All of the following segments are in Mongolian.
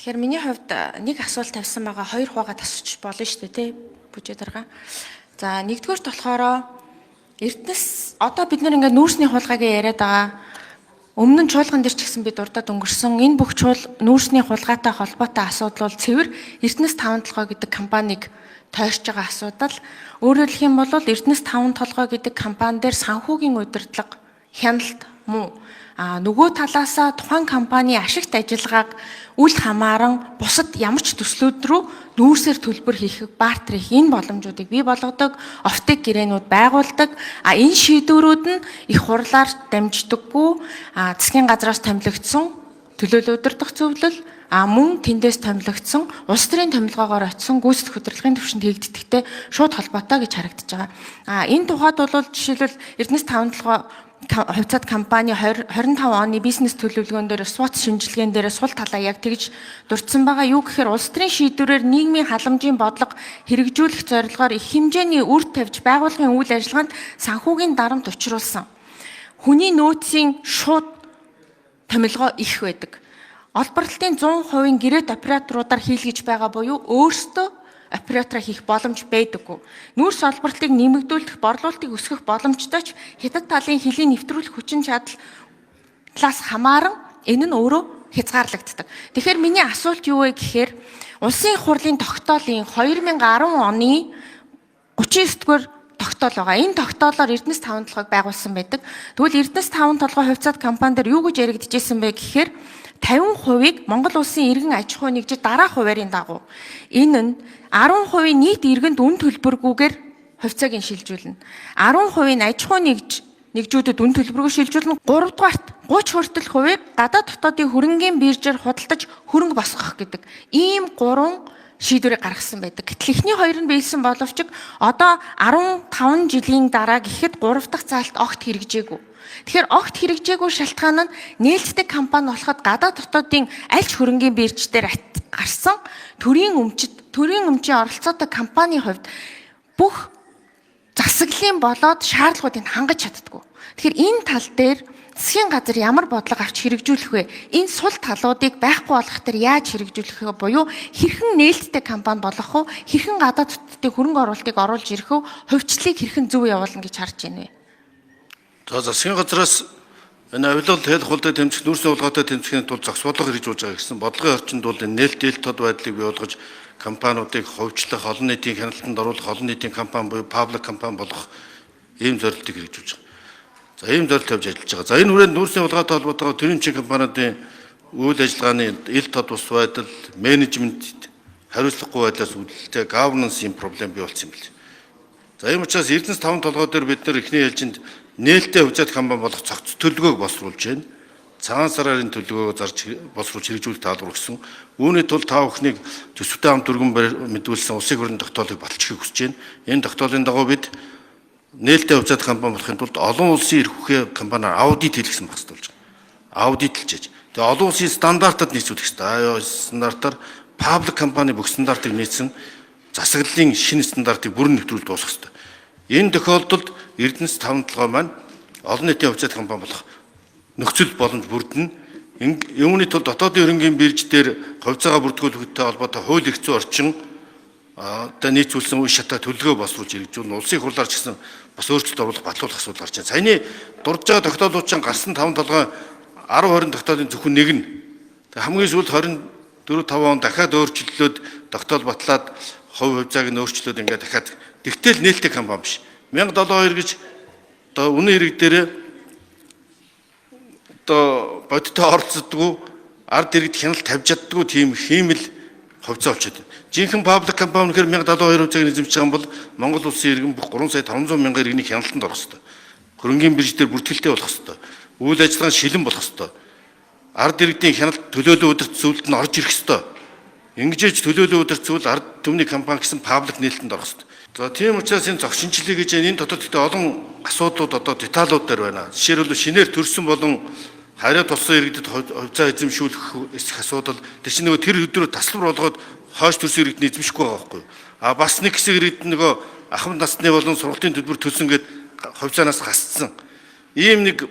Тэгэхээр миний хувьд нэг асуулт тавьсан байгаа хоёр хуваагаад асууж болно шүү дээ, тий? Бүжээ дарга. За, нэгдүгээрт болохоор Эрдэнэс одоо бид нар ингээд нүүрсний хулгайг яриад байгаа. Өмнө нь чуулган дээр ч гэсэн бид урдаад өнгөрсөн энэ бүх нүүрсний хулгайтай холбоотой асуудал бол цэвэр Эрдэнэс 5-7 гэдэг компанийг тойрч байгаа асуудал. Өөрөөр хэлэх юм бол Эрдэнэс 5-7 гэдэг компани дээр санхүүгийн удирдлага, хяналт муу нөгөө талаасаа тухайн компани ашигт ажиллагааг үл хамааран бусад ямар ч төслүүд рүү нүүрсээр төлбөр хийх, бартер хийх энэ боломжуудыг бий болгодог, офтек гэрээнүүд байгуулдаг. Энэ шийдвэрүүд нь их хурлаар дамждаггүй, засгийн газраас томилогдсон төлөөлөл удирдах зөвлөл, мөн тэндээс томилогдсон улс төрийн томилгоогоор очисон гүйцэтгэх удирдлагын төвшөнд хийгддэгтэй шууд холбоотой гэж харагдаж байгаа. Энэ тухайд бол жишээлбэл Эрдэнэс 5-7 хувьцаат компани 25 оны бизнес төлөвлөгөөн дээр SWOT шинжилгээнд дээр сул талаа яг тэгж дурдсан байгаа. Юу гэхээр улс төрийн шийдвэрээр нийгмийн халамжийн бодлого хэрэгжүүлэх зорилгоор их хэмжээний үр тавьж байгууллагын үйл ажиллагаанд санхүүгийн дарамт учруулсан. Хүний нөөцийн шууд томилгоо их байдаг. Олборлолтын 100% гэрээт операторуудаар хийлгэж байгаа буюу өөрсдөө оператор хийх боломж байдаггүй. Нүүрс олборлтыг нэмэгдүүлэх, борлуулалтыг өсгөх боломжтой ч хятад талын хилийн нэвтрүүлэх хүчин чадал талаас хамааран энэ нь өөрөө хязгаарлагддаг. Тэгэхээр миний асуулт юу вэ гэхээр улсын их хурлын тогтоолын 2010 оны 39-р тогтоол байгаа. Энэ тогтоолоор Эрдэнэс 5-7-ыг байгуулсан байдаг. Тэгвэл Эрдэнэс 5-7 хувьцаат компани дээр юу гэж яригдчихсэн бэ гэхээр 50%-ийг Монгол улсын иргэн аж ахуй нэгжид дараах хуваарийн дагуу энэ нь 10% нийт иргэнд үн төлбөргүйгээр хувьцааг шилжүүлнэ. 10% аж ахуй нэгжүүдэд үн төлбөргүй шилжүүлнэ. 3-дугаарт 30 хүртэл хувийг гадаад дотоодын хөрөнгийн биржээр худалдаж хөрөнгө босгох гэдэг ийм 3 шийдвэрийг гаргасан байдаг. Гэтэл эхний хоёр нь биелсэн боловч одоо 15 жилийн дараа гэхэд 3 дахь заалт огт хэрэгжээгүй. Тэгэхээр огт хэрэгжээгүй шалтгаан нь нээлттэй компани болоход гадаад дотоодын аль ч хөрөнгийн бирж дээр гарсан төрийн өмчийн оролцоотой компанийн хувьд бүх засаглалын болоод шаардлагуудыг хангаж чаддаггүй. Тэгэхээр энэ тал дээр засгийн газар ямар бодлого авч хэрэгжүүлэх вэ? Энэ сул талуудыг байхгүй болгох төр яаж хэрэгжүүлэх вэ? Буюу хэрхэн нээлттэй компани болох вэ? Хэрхэн гадаад дотоодын хөрөнгө оруулалтыг оруулж ирэх вэ? Хувьчлалыг хэрхэн зөв явуулна гэж харж байна вэ? За засгийн газраас энэ авилгал хэлэх хулдаа тэмцэх, нүүрсний хулгайтай тэмцэхийн тулд зохис бодлого хэрэгжүүлж байгаа гэсэн бодлогын орчинд бол энэ нээлттэй тод байдлыг бий болгож компаниудыг хувьчлах, олон нийтийн хяналтанд оруулах, олон нийтийн компани буюу паблик компани болгох ийм зорилтыг хэрэгжүүлж байгаа. За ийм зорилт тавьж ажиллаж байгаа. За энэ хүрээнд нүүрсний хулгайтай холбоотойгоор төрийн чиг компаниудын үйл ажиллагааны ил тод ус байдал, менежмент хариуцлагагүй байдлаас үүдэлтэй governance-ийн проблем бий болсон юм байна. За ийм учраас Эрдэнэс 5-7 дээр бид нар эхний ээлжинд нээлттэй хувьцаат компани болох цогц төлөвлөгөөг боловсруулж байна. Цагаан сарын төлөвлөгөөгөө зарж боловсруулж хэрэгжүүлэх таалбар өгсөн. Үүний тулд та бүхнийг төсөвтэй хамт өргөн мэдүүлсэн улсын хурлын тогтоолыг баталчихыг хүсэж байна. Энэ тогтоолын дагуу бид нээлттэй хувьцаат компани болохын тулд олон улсын эрх хүчний компаниар аудит хийлгэсэн байх хэрэгтэй болж байгаа. Аудитлж яаж. Тэгээ олон улсын стандартад нийцүүлэх хэрэгтэй. ISO стандартаар паблик компани бүх стандартыг нийцсэн засаглалын шинэ стандартыг бүрэн нэвтрүүлж дуусгах хэрэгтэй. Энэ тохиолдолд Эрдэнэс 5-7 маань олон нийтийн хувьцаат компани болох нөхцөл боломж бүрдэнэ. Үүний тулд дотоодын хөрөнгийн бирж дээр хувьцаагаа бүртгүүлэхтэй холбоотой хууль эрх зүйн орчин нийцүүлсэн үе шатаа төлөвлөгөө боловсруулж хэрэгжүүлнэ. Улсын хурлаар ч гэсэн бас өөрчлөлт оруулах, батлуулах асуудал гарч байна. Саяны дурдж байгаа тогтоолууд чинь гарсан 5-7 10-20 тогтоолын зөвхөн нэг нь. Хамгийн сүүлд 24-5 он дахиад өөрчлөлтөд тогтоол батлаад хувьцааг нь өөрчлөөд ингээд дахиад тэгтэл нээлттэй компани биш. 1072 гэж одоо үнэн хэрэг дээр одоо бодиттой оролцдоггүй, ард иргэд хяналт тавьж чаддаггүй тийм хиймэл хувьцаа болчиход байна. Жинхэнэ паблик компани гэхээр 1072 хувьцааг эзэмшиж байгаа бол Монгол улсын иргэн бүх 3,500,000 иргэний хяналтанд орох ёстой. Хөрөнгийн бирж дээр бүртгэлтэй болох ёстой. Үйл ажиллагааны шилэн болох ёстой. Ард иргэдийн хяналт төлөөлөл удирдах зүйлд нь орж ирэх ёстой. Ингэж төлөөлөл удирдах зүйл ард түмний компани гэсэн паблик нээлтэнд орох ёстой. За тийм учраас энэ зохис шинжилгээ гэж энэ дотоод олон асуудлууд одоо деталууд дээр байна. Жишээлбэл шинээр төрсэн болон харьяа тулсан иргэдэд хувьцаа эзэмшүүлэх асуудал тэр чинь нөгөө тэр өдрөө таслбар болгоод хойш төрсөн иргэдний эзэмшихгүй байгаа байхгүй юу? Бас нэг хэсэг иргэд нөгөө ахмад насны болон сургалтын төлбөр төлсөн гээд хувьцаанаас гасцсан. Ийм нэг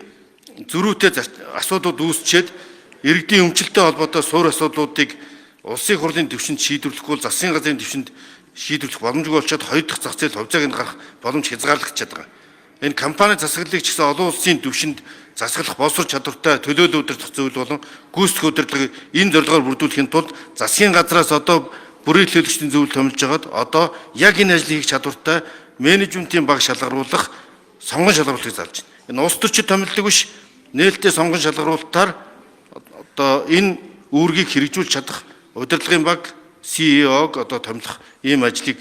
зөрүүтэй асуудлууд үүсчээд иргэдийн өмчлөлтэй холбоотой суур асуудлуудыг улсын хурлын дэвшинд шийдвэрлэхгүй бол засгийн газрын дэвшинд шийдвэрлэх боломжгүй болчиход хоёр дахь зах зээл хувьцааг нь гарах боломж хязгаарлагдчихад байгаа. Энэ компани засаглалыг ч гэсэн олон улсын дэвшинд засаглах боловсрол чадвартай төлөөлөл удирдах зөвлөл болон гүйцэтгэх удирдлагыг энэ зорилгоор бүрдүүлэхийн тулд засгийн газраас одоо бүрийн төлөвлөлтийн зөвлөл томилж байгаад одоо яг энэ ажлыг хийх чадвартай менежментийн баг шалгаруулах сонгон шалгаруулахыг заалж байна. Энэ улс төрчид томилдог биш, нээлттэй сонгон шалгаруулалтаар одоо энэ үүргийг хэрэгжүүлж чадах удирдлагын баг CEO-г одоо томилох ийм ажлыг